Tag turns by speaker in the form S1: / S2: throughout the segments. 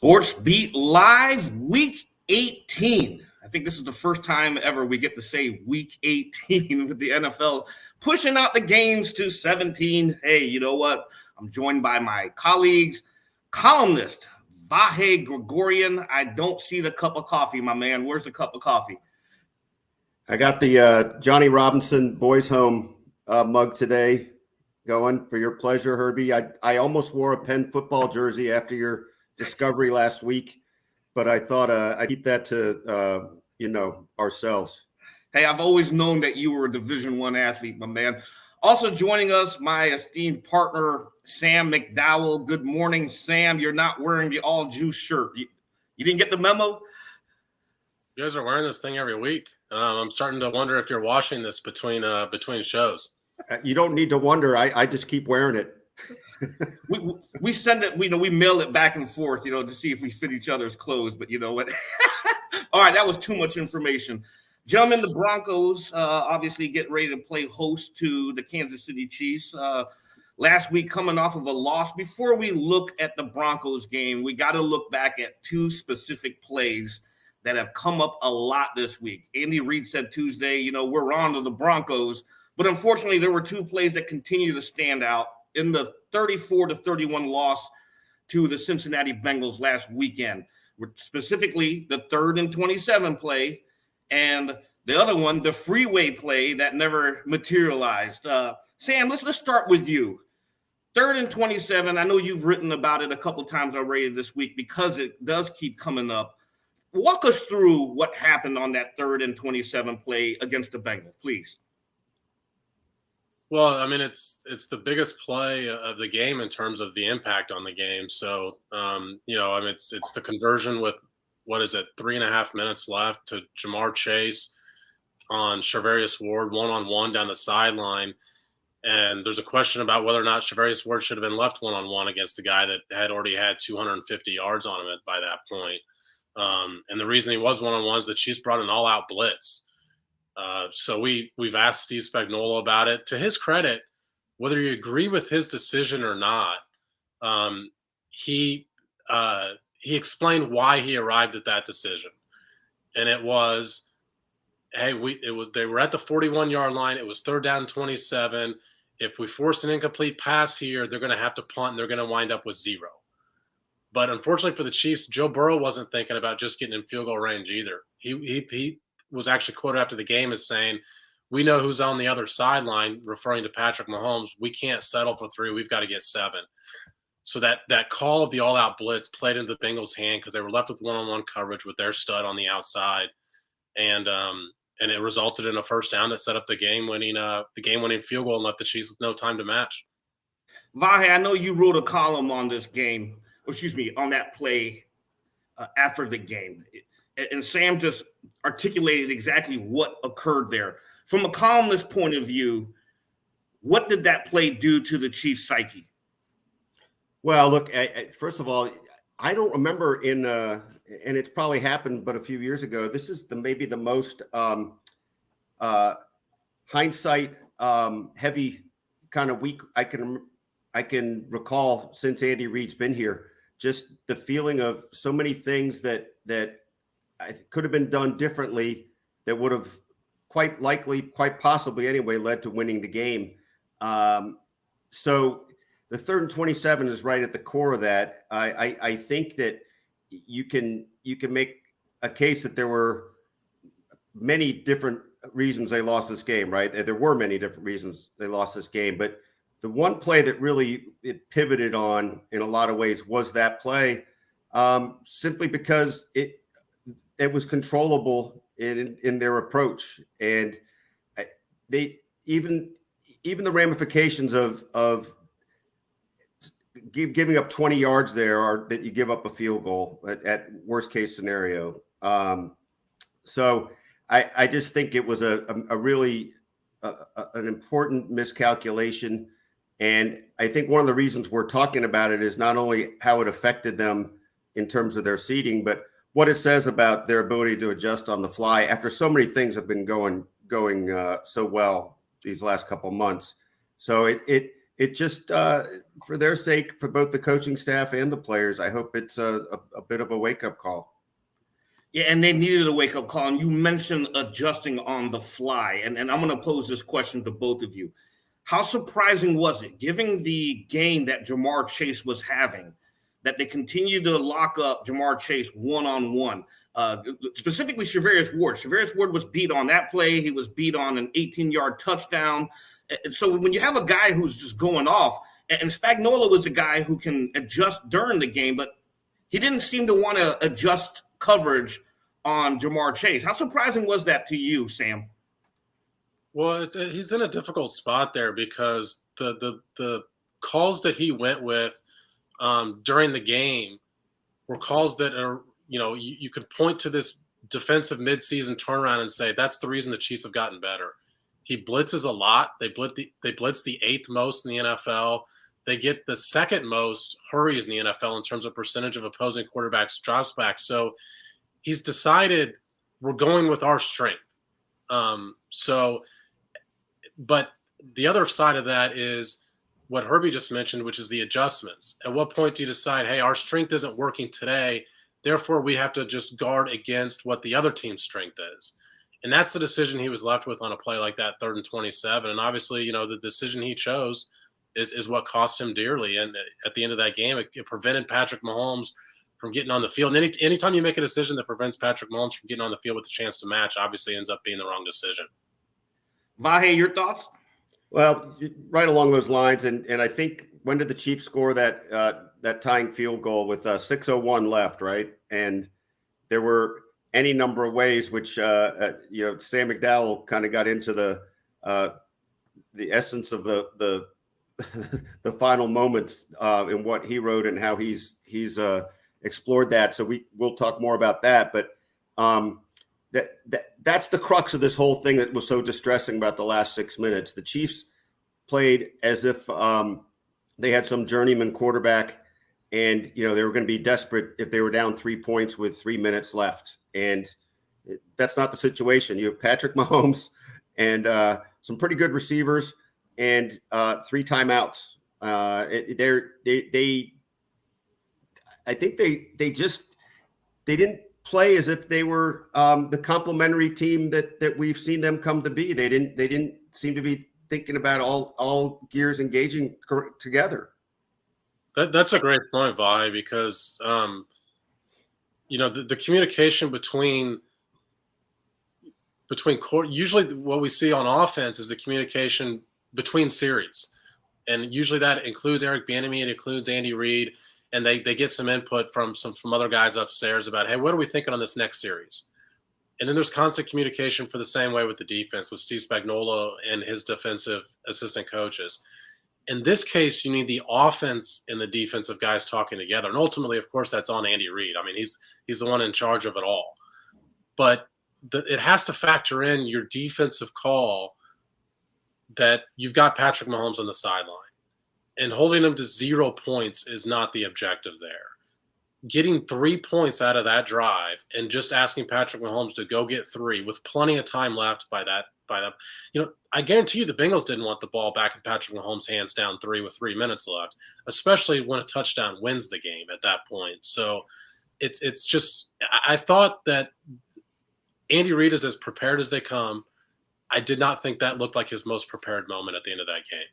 S1: SportsBeat Live Week 18. I think this is the first time ever we get to say Week 18 with the NFL pushing out the games to 17. Hey, you know what? I'm joined by my colleagues, columnist Vahe Gregorian. I don't see the cup of coffee, my man. Where's the cup of coffee?
S2: I got the Johnny Robinson Boys Home mug today going for your pleasure, Herbie. I almost wore a Penn football jersey after your discovery last week, but I thought I'd keep that to ourselves.
S1: Hey, I've always known that you were a Division I athlete, my man. Also joining us, my esteemed partner, Sam McDowell. Good morning, Sam. You're not wearing the all juice shirt. You didn't get the memo?
S3: You guys are wearing this thing every week. I'm starting to wonder if you're washing this between shows.
S2: You don't need to wonder. I just keep wearing it.
S1: we send it, we mail it back and forth, to see if we fit each other's clothes. But you know what? All right, that was too much information. Gentlemen, the Broncos obviously get ready to play host to the Kansas City Chiefs. Last week, coming off of a loss. Before we look at the Broncos game, we got to look back at two specific plays that have come up a lot this week. Andy Reid said Tuesday, we're on to the Broncos. But unfortunately, there were two plays that continue to stand out in the 34-31 loss to the Cincinnati Bengals last weekend. Specifically, the 3rd and 27 play, and the other one, the freeway play that never materialized. Sam, let's start with you. 3rd and 27, I know you've written about it a couple times already this week because it does keep coming up. Walk us through what happened on that 3rd and 27 play against the Bengals, please.
S3: Well, I mean, it's the biggest play of the game in terms of the impact on the game. So, it's the conversion with, 3.5 minutes left to Jamar Chase on Charvarius Ward, one-on-one down the sideline. And there's a question about whether or not Charvarius Ward should have been left one-on-one against a guy that had already had 250 yards on him by that point. And the reason he was one-on-one is the Chiefs brought an all-out blitz. So we've asked Steve Spagnuolo about it. To his credit, whether you agree with his decision or not, he explained why he arrived at that decision, and it was, they were at the 41-yard line. It was 3rd down 27. If we force an incomplete pass here, they're going to have to punt, and they're going to wind up with 0. But unfortunately for the Chiefs, Joe Burrow wasn't thinking about just getting in field goal range either. He was actually quoted after the game as saying, "We know who's on the other sideline," referring to Patrick Mahomes. "We can't settle for 3. We've got to get 7. So that call of the all-out blitz played into the Bengals' hand because they were left with one-on-one coverage with their stud on the outside, and it resulted in a first down that set up the game-winning field goal and left the Chiefs with no time to match.
S1: Vahe, I know you wrote a column on this game, on that play after the game. And Sam just articulated exactly what occurred there. From a columnist point of view, what did that play do to the Chiefs' psyche?
S2: Well, look, first of all, I don't remember and it's probably happened, but a few years ago, this is maybe the most hindsight heavy kind of week I can recall since Andy Reid's been here. Just the feeling of so many things that could have been done differently that would have quite possibly anyway, led to winning the game. So the 3rd and 27 is right at the core of that. I think that you can make a case that there were many different reasons they lost this game, right? There were many different reasons they lost this game, but the one play that really it pivoted on in a lot of ways was that play, simply because it was controllable in their approach, and they even the ramifications of giving up 20 yards there are that you give up a field goal at worst case scenario. So I just think it was a really an important miscalculation. And I think one of the reasons we're talking about it is not only how it affected them in terms of their seeding, but what it says about their ability to adjust on the fly after so many things have been going so well these last couple of months. So it it just for their sake, for both the coaching staff and the players, I hope it's a bit of a wake-up call.
S1: Yeah, and they needed a wake-up call. And you mentioned adjusting on the fly. And I'm going to pose this question to both of you. How surprising was it, given the game that Jamar Chase was having, that they continued to lock up Jamar Chase one-on-one? Specifically Charvarius Ward. Charvarius Ward was beat on that play. He was beat on an 18-yard touchdown. And so when you have a guy who's just going off, and Spagnuolo was a guy who can adjust during the game, but he didn't seem to want to adjust coverage on Jamar Chase. How surprising was that to you, Sam?
S3: Well, he's in a difficult spot there because the calls that he went with during the game were calls that are, you could point to this defensive midseason turnaround and say that's the reason the Chiefs have gotten better. He blitzes a lot. They blitz the 8th most in the NFL. They get the 2nd most hurries in the NFL in terms of percentage of opposing quarterbacks drops back. So he's decided we're going with our strength. But the other side of that is what Herbie just mentioned, which is the adjustments. At what point do you decide, hey, our strength isn't working today, therefore we have to just guard against what the other team's strength is? And that's the decision he was left with on a play like that, 3rd and 27. And obviously, the decision he chose is what cost him dearly. And at the end of that game, it prevented Patrick Mahomes from getting on the field. And anytime you make a decision that prevents Patrick Mahomes from getting on the field with a chance to match, obviously ends up being the wrong decision.
S1: Vahe, your thoughts?
S2: Well, right along those lines. And I think, when did the Chiefs score that tying field goal with 6:01 left, right? And there were any number of ways which, Sam McDowell kind of got into the essence of the the final moments in what he wrote and how he's explored that. So we'll talk more about that. But that's the crux of this whole thing that was so distressing about the last 6 minutes. The Chiefs played as if they had some journeyman quarterback, and they were going to be desperate if they were down 3 points with 3 minutes left. And that's not the situation. You have Patrick Mahomes and some pretty good receivers and 3 timeouts. I think they didn't play as if they were the complementary team that we've seen them come to be. They didn't seem to be thinking about all gears engaging together.
S3: That's a great point, Vi, because the communication between usually what we see on offense is the communication between series, and usually that includes Eric Bieniemy, it includes Andy Reid, and they get some input from other guys upstairs about, hey, what are we thinking on this next series? And then there's constant communication for the same way with the defense, with Steve Spagnuolo and his defensive assistant coaches. In this case, you need the offense and the defensive guys talking together. And ultimately, of course, that's on Andy Reid. I mean, he's the one in charge of it all. But it has to factor in your defensive call that you've got Patrick Mahomes on the sideline. And holding him to 0 points is not the objective there. Getting 3 points out of that drive and just asking Patrick Mahomes to go get 3 with plenty of time left by that, I guarantee you the Bengals didn't want the ball back in Patrick Mahomes' hands down 3 with 3 minutes left, especially when a touchdown wins the game at that point. So it's just, I thought that Andy Reid is as prepared as they come. I did not think that looked like his most prepared moment at the end of that game.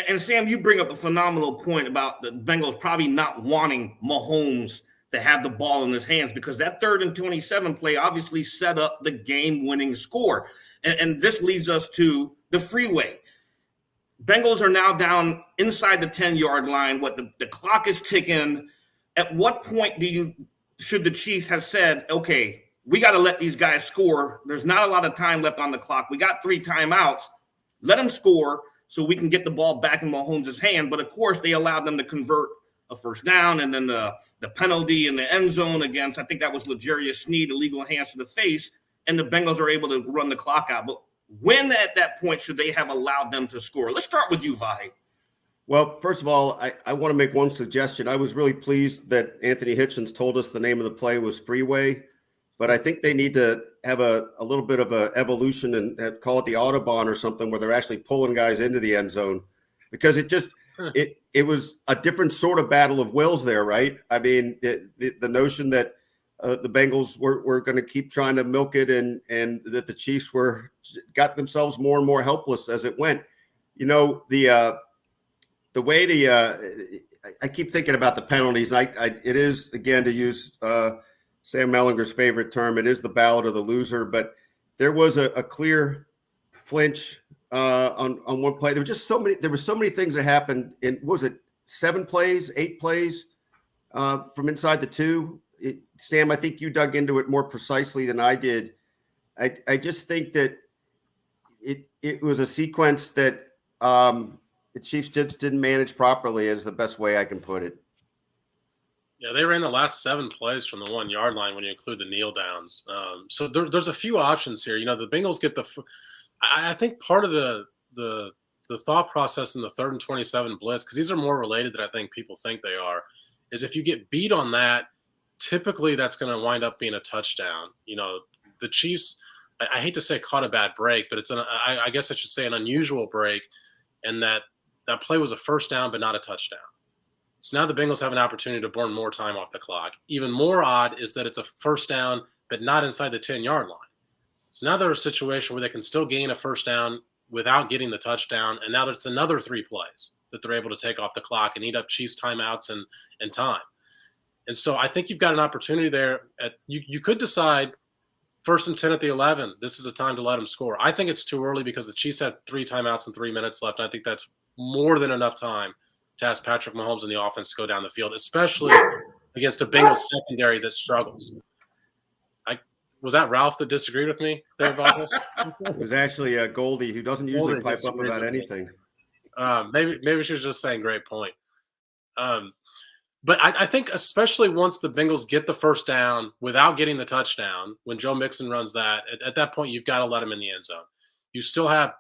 S1: And Sam, you bring up a phenomenal point about the Bengals probably not wanting Mahomes to have the ball in his hands, because that 3rd and 27 play obviously set up the game-winning score. And this leads us to the freeway. Bengals are now down inside the 10-yard line. The clock is ticking. At what point should the Chiefs have said, okay, we got to let these guys score? There's not a lot of time left on the clock. We got 3 timeouts. Let them score so we can get the ball back in Mahomes' hand. But, of course, they allowed them to convert a first down, and then the penalty in the end zone against, I think that was L'Jarius Sneed, illegal hands to the face, and the Bengals are able to run the clock out. But when at that point should they have allowed them to score? Let's start with you, Vahe.
S2: Well, first of all, I want to make one suggestion. I was really pleased that Anthony Hitchens told us the name of the play was Freeway, but I think they need to have a little bit of an evolution and call it the Audubon or something, where they're actually pulling guys into the end zone. because it was a different sort of battle of wills there, right? I mean, the notion that the Bengals were going to keep trying to milk it, and that the Chiefs got themselves more and more helpless as it went. You know, the way I keep thinking about the penalties. And it is, again, to use Sam Mellinger's favorite term, it is the ballot of the loser. But there was a clear flinch on one play. There were so many things that happened in, was it 8 plays from inside the 2? Sam, I think you dug into it more precisely than I did. I just think that it was a sequence that the Chiefs just didn't manage properly, is the best way I can put it.
S3: Yeah, they ran the last 7 plays from the 1 yard line when you include the kneel downs. So there's a few options here. You know, the Bengals get I think part of the thought process in the 3rd and 27 blitz, because these are more related than I think people think they are, is if you get beat on that, typically that's going to wind up being a touchdown. You know, the Chiefs, I hate to say caught a bad break, but I guess I should say an unusual break, and that play was a first down but not a touchdown. So now the Bengals have an opportunity to burn more time off the clock. Even more odd is that it's a first down but not inside the 10-yard line. So now they're a situation where they can still gain a first down without getting the touchdown, and now there's another 3 plays that they're able to take off the clock and eat up Chiefs timeouts and time. And so I think you've got an opportunity there. You could decide 1st and 10 at the 11. This is a time to let them score. I think it's too early because the Chiefs had 3 timeouts and 3 minutes left. And I think that's more than enough time to ask Patrick Mahomes and the offense to go down the field, especially against a Bengals secondary that struggles. Was that Ralph that disagreed with me there, Bob?
S2: It was actually Goldie, who doesn't usually pipe up about anything.
S3: Maybe she was just saying great point. But I think especially once the Bengals get the first down without getting the touchdown, when Joe Mixon runs that, at that point, you've got to let him in the end zone. You still have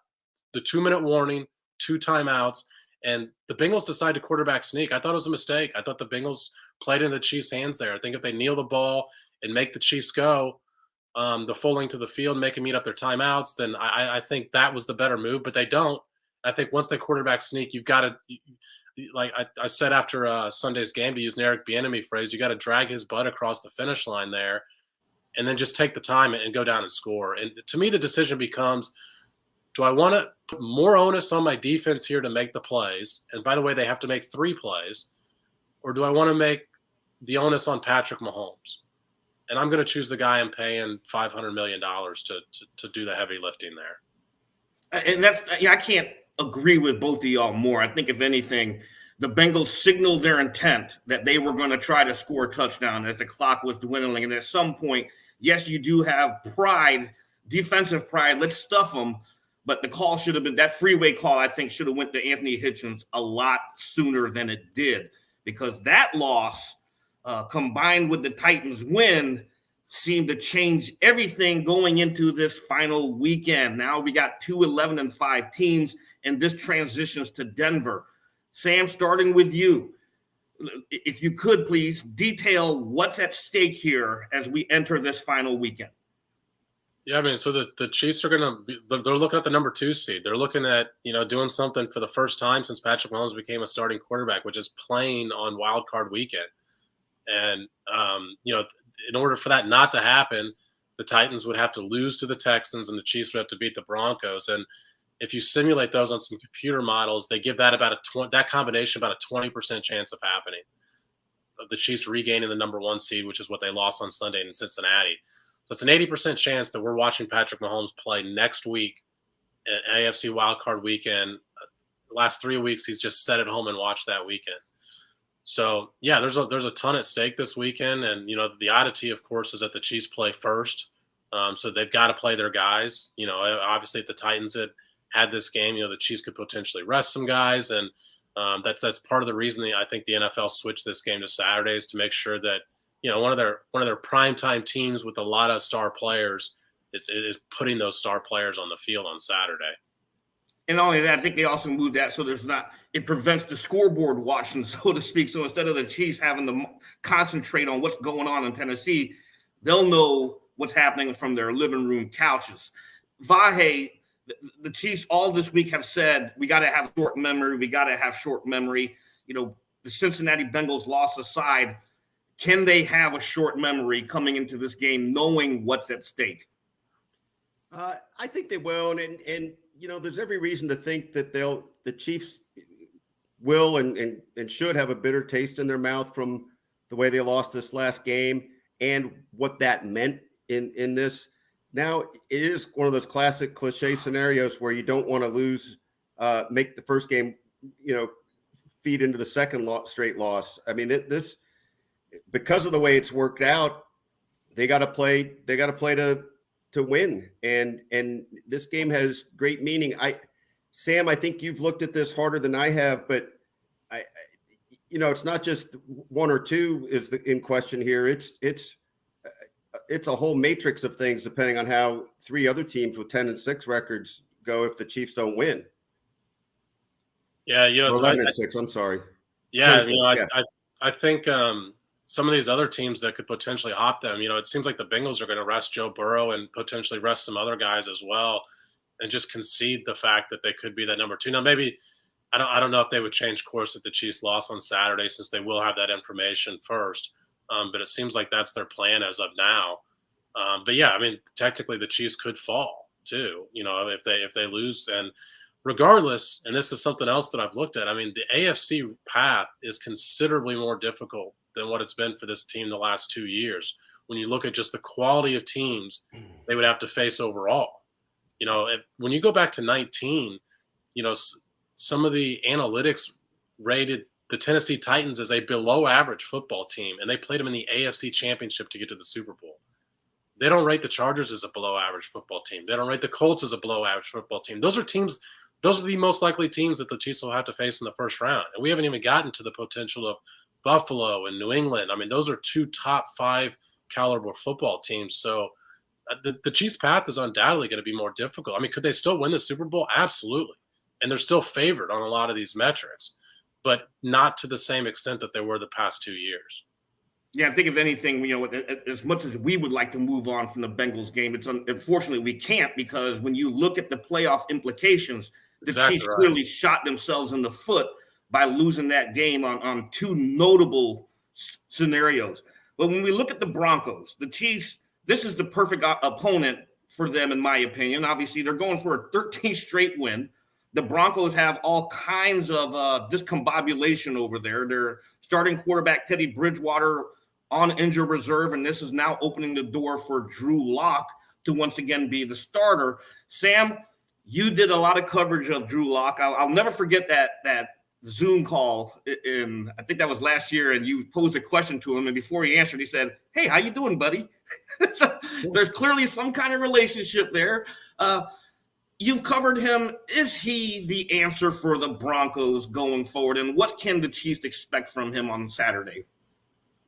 S3: the 2-minute warning, 2 timeouts, and the Bengals decide to quarterback sneak. I thought it was a mistake. I thought the Bengals played into the Chiefs' hands there. I think if they kneel the ball and make the Chiefs go the full length of the field, make them eat up their timeouts, then I think that was the better move, but they don't. I think once they quarterback sneak, you've got to – like I said after Sunday's game, to use an Eric Bieniemy phrase, you got to drag his butt across the finish line there and then just take the time and go down and score. And to me, the decision becomes, do I want to put more onus on my defense here to make the plays? And by the way, they have to make 3 plays. Or do I want to make the onus on Patrick Mahomes? And I'm going to choose the guy I'm paying $500 million to do the heavy lifting there.
S1: And I can't agree with both of y'all more. I think if anything, the Bengals signaled their intent that they were going to try to score a touchdown as the clock was dwindling. And at some point, yes, you do have pride, defensive pride. Let's stuff them. But the call should have been, that freeway call, I think, should have went to Anthony Hitchens a lot sooner than it did, because that loss combined with the Titans win seemed to change everything going into this final weekend. Now we got 2 11-5 teams, and this transitions to Denver. Sam, starting with you, if you could please detail what's at stake here as we enter this final weekend.
S3: Yeah, I mean, so the Chiefs are they're looking at the number 2 seed. They're looking at, doing something for the first time since Patrick Mahomes became a starting quarterback, which is playing on wild card weekend. And, in order for that not to happen, the Titans would have to lose to the Texans and the Chiefs would have to beat the Broncos. And if you simulate those on some computer models, they give that that combination about a 20% chance of happening, of the Chiefs regaining the number 1 seed, which is what they lost on Sunday in Cincinnati. So it's an 80% chance that we're watching Patrick Mahomes play next week at AFC wildcard weekend. The last 3 weeks, he's just sat at home and watched that weekend. So, yeah, there's a ton at stake this weekend. And, the oddity, of course, is that the Chiefs play first. So they've got to play their guys. Obviously, if the Titans had this game, the Chiefs could potentially rest some guys. And that's part of the reason I think the NFL switched this game to Saturdays, to make sure that, one of their primetime teams with a lot of star players is putting those star players on the field on Saturday.
S1: And not only that, I think they also moved that so it prevents the scoreboard watching, so to speak. So instead of the Chiefs having to concentrate on what's going on in Tennessee, they'll know what's happening from their living room couches. Vahe, the Chiefs all this week have said, we got to have short memory. We got to have short memory. You know, the Cincinnati Bengals loss aside, can they have a short memory coming into this game, knowing what's at stake?
S2: I think they will. And, you know, there's every reason to think that the Chiefs will and should have a bitter taste in their mouth from the way they lost this last game and what that meant in this. Now, it is one of those classic cliche scenarios where you don't want to lose, make the first game, you know, feed into the second straight loss. I mean, this because of the way it's worked out, they got to play to win. And this game has great meaning. Sam, I think you've looked at this harder than I have, but you know, it's not just one or two is in question here. It's a whole matrix of things depending on how three other teams with 10-6 records go if the Chiefs don't win.
S3: Yeah, you know,
S2: or 11-6. I'm sorry.
S3: Yeah, you know, I think some of these other teams that could potentially hop them. You know, it seems like the Bengals are going to rest Joe Burrow and potentially rest some other guys as well, and just concede the fact that they could be that number 2. Now, maybe I don't know if they would change course if the Chiefs lost on Saturday, since they will have that information first. But it seems like that's their plan as of now. But yeah, I mean, technically the Chiefs could fall too, you know, if they lose. And regardless, and this is something else that I've looked at, I mean, the AFC path is considerably more difficult than what it's been for this team the last 2 years. When you look at just the quality of teams they would have to face overall, you know, when you go back to 19, you know, some of the analytics rated the Tennessee Titans as a below average football team, and they played them in the AFC Championship to get to the Super Bowl. They don't rate the Chargers as a below average football team. They don't rate the Colts as a below average football team. Those are the most likely teams that the Chiefs will have to face in the first round. And we haven't even gotten to the potential of Buffalo and New England. I mean, those are 2 top 5 caliber football teams. So the Chiefs' path is undoubtedly going to be more difficult. I mean, could they still win the Super Bowl? Absolutely. And they're still favored on a lot of these metrics, but not to the same extent that they were the past 2 years.
S1: Yeah, I think if anything, you know, as much as we would like to move on from the Bengals game, unfortunately we can't, because when you look at the playoff implications, the Chiefs clearly shot themselves in the foot by losing that game on 2 notable scenarios. But when we look at the Broncos, the Chiefs, this is the perfect opponent for them, in my opinion. Obviously, they're going for a 13th straight win. The Broncos have all kinds of discombobulation over there. Their starting quarterback, Teddy Bridgewater, on injured reserve, and this is now opening the door for Drew Lock to once again be the starter. Sam, you did a lot of coverage of Drew Lock. I'll never forget that Zoom call in, I think that was last year, and you posed a question to him, and before he answered, he said, "Hey, how you doing, buddy?" So there's clearly some kind of relationship there. You've covered him. Is he the answer for the Broncos going forward, and what can the Chiefs expect from him on Saturday?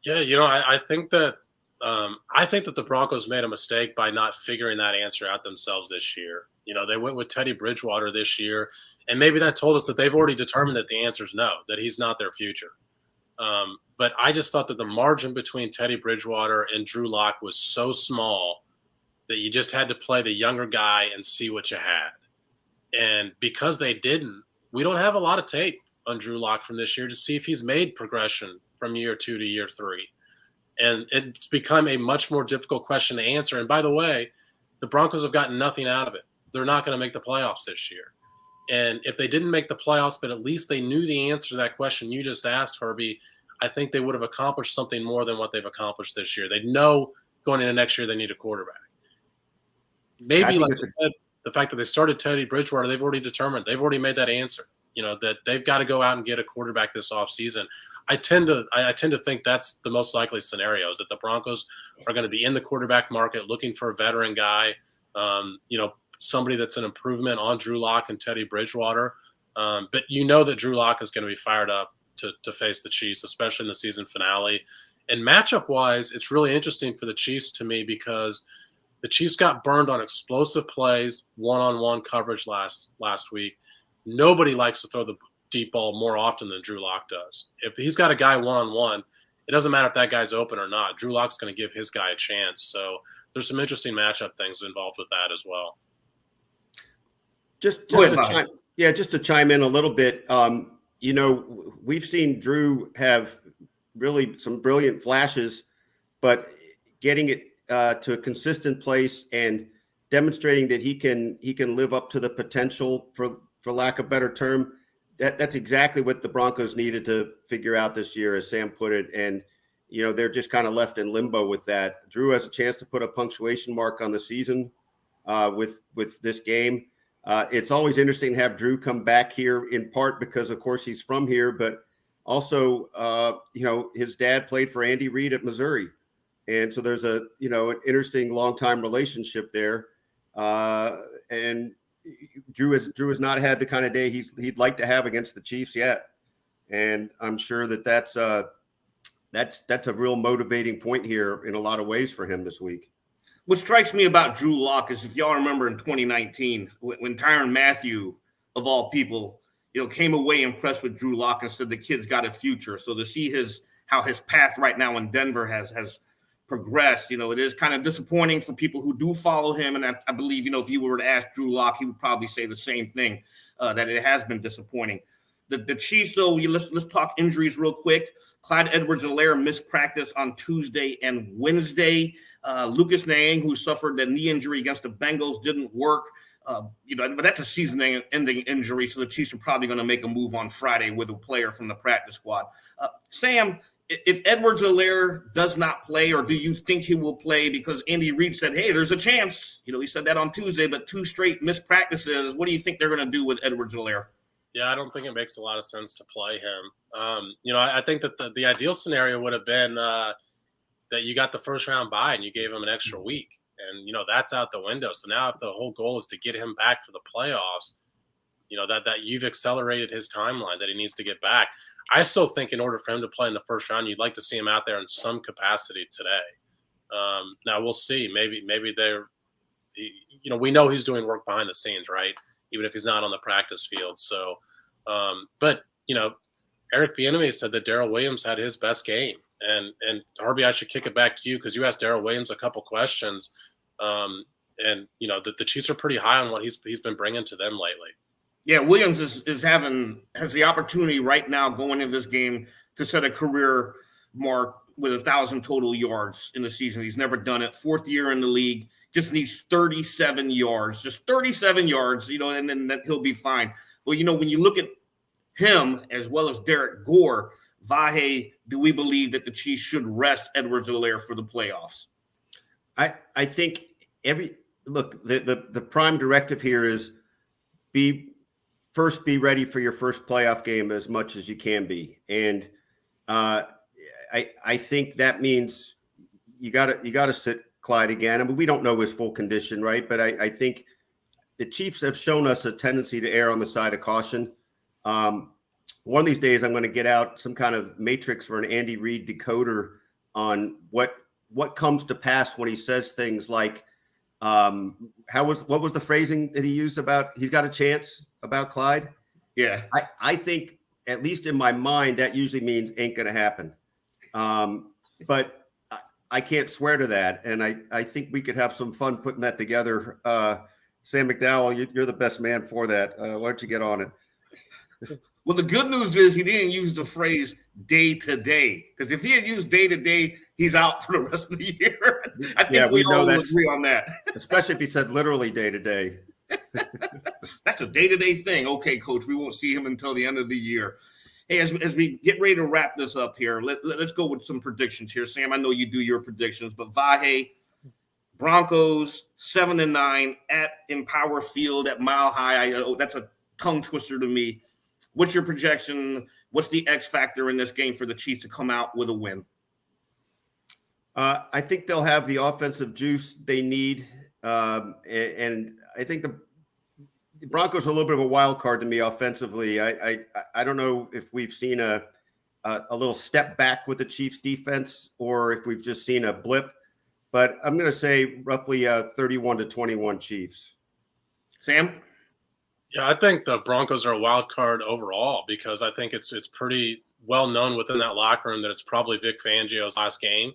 S3: Yeah, you know, I think that the Broncos made a mistake by not figuring that answer out themselves this year. You know, they went with Teddy Bridgewater this year, and maybe that told us that they've already determined that the answer is no, that he's not their future. But I just thought that the margin between Teddy Bridgewater and Drew Lock was so small that you just had to play the younger guy and see what you had. And because they didn't, we don't have a lot of tape on Drew Lock from this year to see if he's made progression from year 2 to year 3. And it's become a much more difficult question to answer. And by the way, the Broncos have gotten nothing out of it. They're not going to make the playoffs this year. And if they didn't make the playoffs, but at least they knew the answer to that question you just asked, Herbie, I think they would have accomplished something more than what they've accomplished this year. They know going into next year they need a quarterback. Maybe, like I said, the fact that they started Teddy Bridgewater, they've already determined, they've already made that answer, you know, that they've got to go out and get a quarterback this offseason. I tend to think that's the most likely scenario, is that the Broncos are going to be in the quarterback market looking for a veteran guy, you know, somebody that's an improvement on Drew Lock and Teddy Bridgewater. But you know that Drew Lock is going to be fired up to face the Chiefs, especially in the season finale. And matchup-wise, it's really interesting for the Chiefs to me, because the Chiefs got burned on explosive plays, one-on-one coverage last week. Nobody likes to throw the deep ball more often than Drew Lock does. If he's got a guy one-on-one, it doesn't matter if that guy's open or not. Drew Lock's going to give his guy a chance. So there's some interesting matchup things involved with that as well.
S1: Go ahead, Bob.
S2: Just to chime in a little bit. We've seen Drew have really some brilliant flashes, but getting it to a consistent place and demonstrating that he can live up to the potential, for lack of a better term, that's exactly what the Broncos needed to figure out this year, as Sam put it. And they're just kind of left in limbo with that. Drew has a chance to put a punctuation mark on the season with this game. It's always interesting to have Drew come back here, in part because, of course, he's from here, but also, his dad played for Andy Reid at Missouri. And so there's an interesting long-time relationship there. And Drew has not had the kind of day he'd like to have against the Chiefs yet. And I'm sure that's a real motivating point here in a lot of ways for him this week.
S1: What strikes me about Drew Lock is, if y'all remember in 2019, when Tyrann Mathieu, of all people, came away impressed with Drew Lock and said the kid's got a future. So to see how his path right now in Denver has progressed, it is kind of disappointing for people who do follow him. And I believe, if you were to ask Drew Lock, he would probably say the same thing, that it has been disappointing. The Chiefs, though, let's talk injuries real quick. Clyde Edwards-Helaire missed practice on Tuesday and Wednesday. Lucas Niang, who suffered a knee injury against the Bengals, didn't work. But that's a season-ending injury, so the Chiefs are probably going to make a move on Friday with a player from the practice squad. Sam, if Edwards-Helaire does not play, or do you think he will play? Because Andy Reid said, hey, there's a chance. He said that on Tuesday, but 2 straight missed practices. What do you think they're going to do with Edwards-Helaire?
S3: Yeah, I don't think it makes a lot of sense to play him. I think that the ideal scenario would have been that you got the first round bye and you gave him an extra week. And, that's out the window. So now if the whole goal is to get him back for the playoffs, that you've accelerated his timeline, that he needs to get back. I still think in order for him to play in the first round, you'd like to see him out there in some capacity today. Now we'll see. Maybe they're, we know he's doing work behind the scenes, right? Even if he's not on the practice field. So, but Eric Bieniemy said that Darrell Williams had his best game. And Harvey, I should kick it back to you because you asked Darrell Williams a couple questions. The Chiefs are pretty high on what he's been bringing to them lately.
S1: Yeah, Williams has the opportunity right now going into this game to set a career mark with 1,000 total yards in the season. He's never done it. 4th year in the league, just needs 37 yards, just 37 yards, and then he'll be fine. Well, when you look at him as well as Derek Gore, Vahe, do we believe that the Chiefs should rest Edwards-Helaire for the playoffs?
S2: I think the prime directive here is be ready for your first playoff game as much as you can be. And I think that means you gotta sit Clyde again. I mean, we don't know his full condition, right? But I think the Chiefs have shown us a tendency to err on the side of caution. One of these days, I'm going to get out some kind of matrix for an Andy Reid decoder on what comes to pass when he says things like, what was the phrasing that he used about he's got a chance about Clyde?
S1: Yeah.
S2: I think, at least in my mind, that usually means ain't going to happen. But I can't swear to that. And I think we could have some fun putting that together. Sam McDowell, you're the best man for that. Why don't you get on it?
S1: Well, the good news is he didn't use the phrase day to day, because if he had used day to day, he's out for the rest of the year. I think we all will agree on that.
S2: Especially if he said literally day to day.
S1: That's a day to day thing. Okay, Coach, we won't see him until the end of the year. Hey, as we get ready to wrap this up here, let's go with some predictions here. Sam, I know you do your predictions, but Vahe, Broncos 7-9 at Empower Field at Mile High. That's a tongue twister to me. What's your projection? What's the X factor in this game for the Chiefs to come out with a win?
S2: I think they'll have the offensive juice they need. And I think the Broncos are a little bit of a wild card to me offensively. I don't know if we've seen a little step back with the Chiefs defense or if we've just seen a blip, but I'm going to say roughly 31-21 Chiefs.
S1: Sam?
S3: Yeah, I think the Broncos are a wild card overall because I think it's pretty well known within that locker room that it's probably Vic Fangio's last game.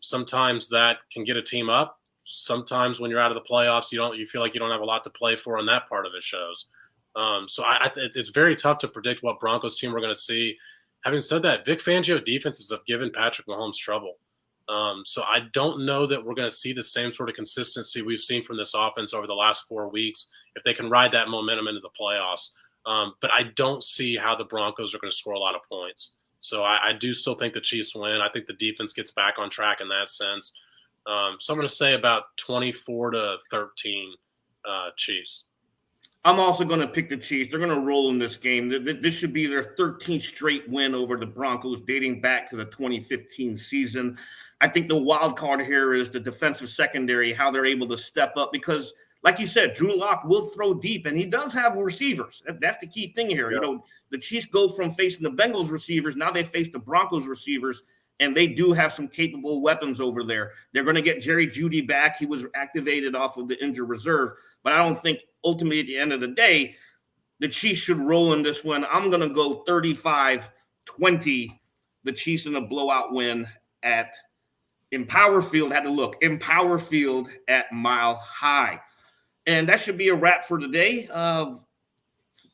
S3: Sometimes that can get a team up sometimes when you're out of the playoffs, you feel like you don't have a lot to play for, and that part of it shows. So it's very tough to predict what Broncos team we're going to see. Having said that, Vic Fangio defenses have given Patrick Mahomes trouble. So I don't know that we're going to see the same sort of consistency we've seen from this offense over the last 4 weeks if they can ride that momentum into the playoffs. But I don't see how the Broncos are going to score a lot of points. So I do still think the Chiefs win. I think the defense gets back on track in that sense. So I'm going to say about 24-13 Chiefs.
S1: I'm also going to pick the Chiefs. They're going to roll in this game. This should be their 13th straight win over the Broncos, dating back to the 2015 season. I think the wild card here is the defensive secondary, how they're able to step up because, like you said, Drew Lock will throw deep, and he does have receivers. That's the key thing here.
S3: Yeah.
S1: The Chiefs go from facing the Bengals receivers, now they face the Broncos receivers, and they do have some capable weapons over there. They're going to get Jerry Jeudy back. He was activated off of the injured reserve, but I don't think ultimately at the end of the day, the Chiefs should roll in this one. I'm going to go 35-20, the Chiefs in a blowout win in Power Field. Had to look in Power Field at Mile High. And that should be a wrap for today.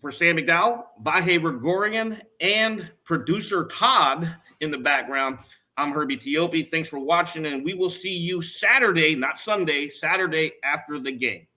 S1: For Sam McDowell, Vahe Gregorian, and producer Todd in the background, I'm Herbie Teope. Thanks for watching, and we will see you Saturday, not Sunday, Saturday after the game.